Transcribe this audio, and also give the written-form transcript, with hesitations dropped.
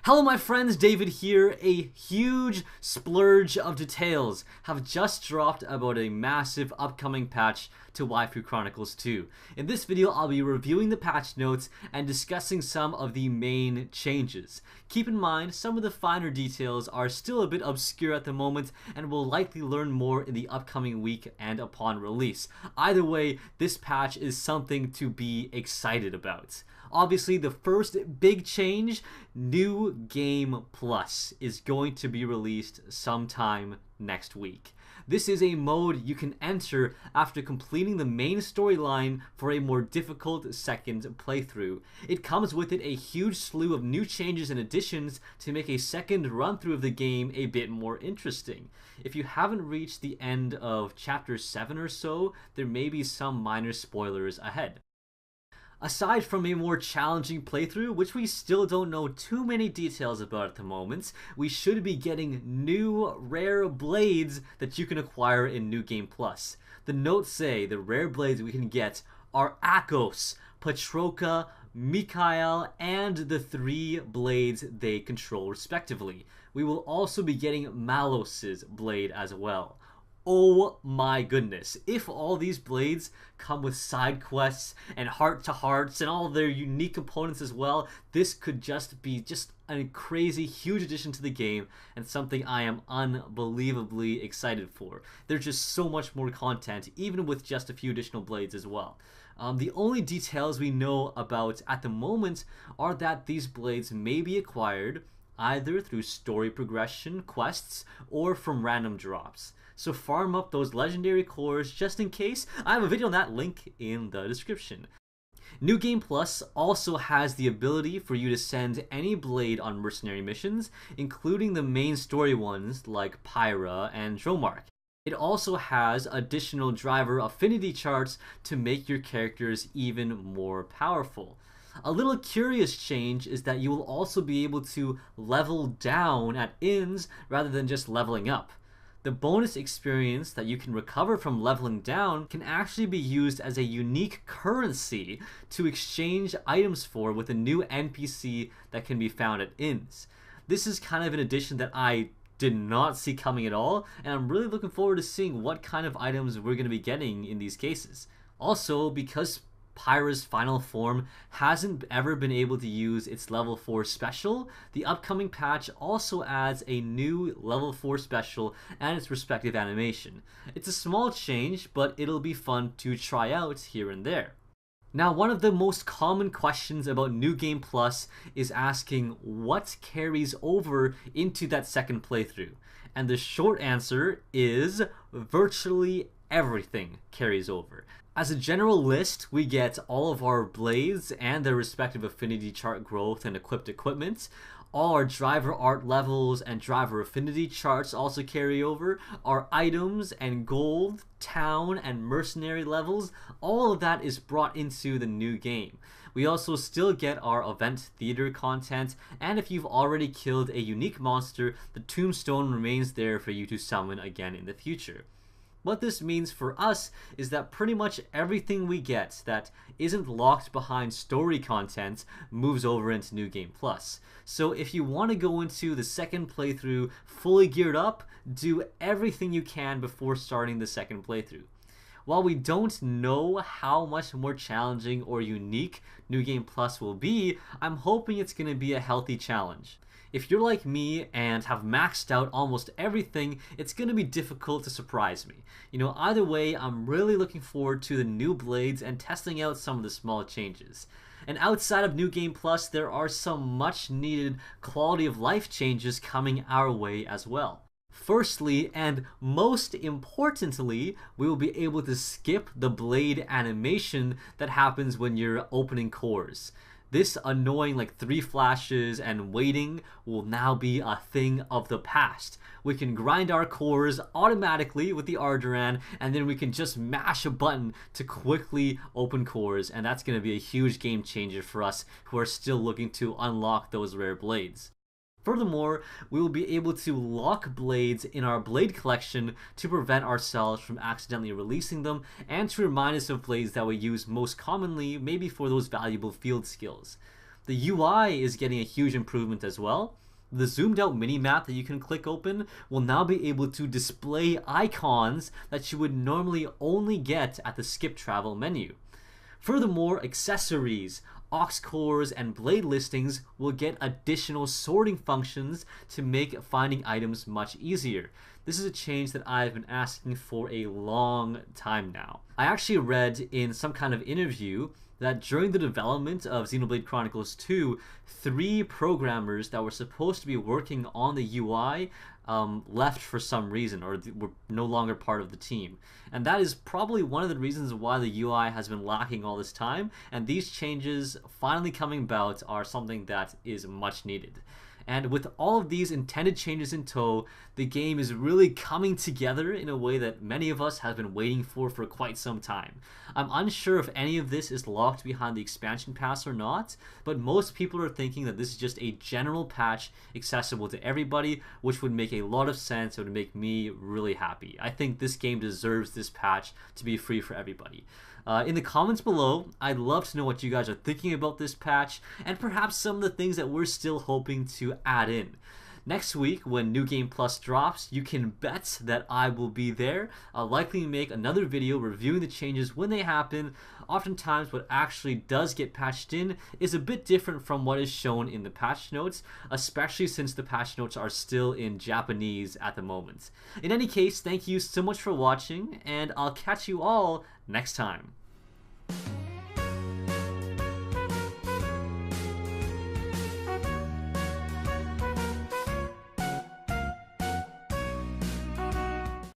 Hello my friends, David here. A huge splurge of details have just dropped about a massive upcoming patch to Xenoblade Chronicles 2. In this video, I'll be reviewing the patch notes and discussing some of the main changes. Keep in mind, some of the finer details are still a bit obscure at the moment and we'll likely learn more in the upcoming week and upon release. Either way, this patch is something to be excited about. Obviously, the first big change, New Game Plus, is going to be released sometime next week. This is a mode you can enter after completing the main storyline for a more difficult second playthrough. It comes with it a huge slew of new changes and additions to make a second run-through of the game a bit more interesting. If you haven't reached the end of Chapter 7 or so, there may be some minor spoilers ahead. Aside from a more challenging playthrough, which we still don't know too many details about at the moment, we should be getting new rare blades that you can acquire in New Game Plus. The notes say the rare blades we can get are Akos, Patroka, Mikhail, and the 3 blades they control respectively. We will also be getting Malos's blade as well. Oh my goodness, if all these blades come with side quests and heart-to-hearts and all their unique components as well, this could just be a crazy huge addition to the game and something I am unbelievably excited for. There's just so much more content even with just a few additional blades as well. The only details we know about at the moment are that these blades may be acquired either through story progression quests or from random drops. So farm up those legendary cores just in case. I have a video on that, link in the description. New Game Plus also has the ability for you to send any blade on mercenary missions, including the main story ones like Pyra and Dromark. It also has additional driver affinity charts to make your characters even more powerful. A little curious change is that you will also be able to level down at inns rather than just leveling up. The bonus experience that you can recover from leveling down can actually be used as a unique currency to exchange items for with a new NPC that can be found at inns. This is kind of an addition that I did not see coming at all, and I'm really looking forward to seeing what kind of items we're going to be getting in these cases. Also, because Pyra's final form hasn't ever been able to use its level 4 special, the upcoming patch also adds a new level 4 special and its respective animation. It's a small change, but it'll be fun to try out here and there. Now, one of the most common questions about New Game Plus is asking what carries over into that second playthrough. And the short answer is virtually everything carries over. As a general list, we get all of our blades and their respective affinity chart growth and equipped equipment. All our driver art levels and driver affinity charts also carry over. Our items and gold, town, and mercenary levels, all of that is brought into the new game. We also still get our event theater content, and if you've already killed a unique monster, the tombstone remains there for you to summon again in the future. What this means for us is that pretty much everything we get that isn't locked behind story content moves over into New Game Plus. So if you want to go into the second playthrough fully geared up, do everything you can before starting the second playthrough. While we don't know how much more challenging or unique New Game Plus will be, I'm hoping it's going to be a healthy challenge. If you're like me and have maxed out almost everything, it's going to be difficult to surprise me. Either way, I'm really looking forward to the new blades and testing out some of the small changes. And outside of New Game Plus, there are some much needed quality of life changes coming our way as well. Firstly, and most importantly, we will be able to skip the blade animation that happens when you're opening cores. This annoying 3 flashes and waiting will now be a thing of the past. We can grind our cores automatically with the Arduran, and then we can just mash a button to quickly open cores, and that's going to be a huge game changer for us who are still looking to unlock those rare blades. Furthermore, we will be able to lock blades in our blade collection to prevent ourselves from accidentally releasing them and to remind us of blades that we use most commonly, maybe for those valuable field skills. The UI is getting a huge improvement as well. The zoomed out mini-map that you can click open will now be able to display icons that you would normally only get at the skip travel menu. Furthermore, accessories, aux cores, and blade listings will get additional sorting functions to make finding items much easier. This is a change that I've been asking for a long time now. I actually read in some kind of interview that during the development of Xenoblade Chronicles 2, 3 programmers that were supposed to be working on the UI left for some reason, or were no longer part of the team. And that is probably one of the reasons why the UI has been lacking all this time, and these changes finally coming about are something that is much needed. And with all of these intended changes in tow, the game is really coming together in a way that many of us have been waiting for quite some time. I'm unsure if any of this is locked behind the expansion pass or not, but most people are thinking that this is just a general patch accessible to everybody, which would make a lot of sense. It would make me really happy. I think this game deserves this patch to be free for everybody. In the comments below, I'd love to know what you guys are thinking about this patch, and perhaps some of the things that we're still hoping to add in. Next week, when New Game Plus drops, you can bet that I will be there. I'll likely make another video reviewing the changes when they happen. Oftentimes, what actually does get patched in is a bit different from what is shown in the patch notes, especially since the patch notes are still in Japanese at the moment. In any case, thank you so much for watching, and I'll catch you all next time.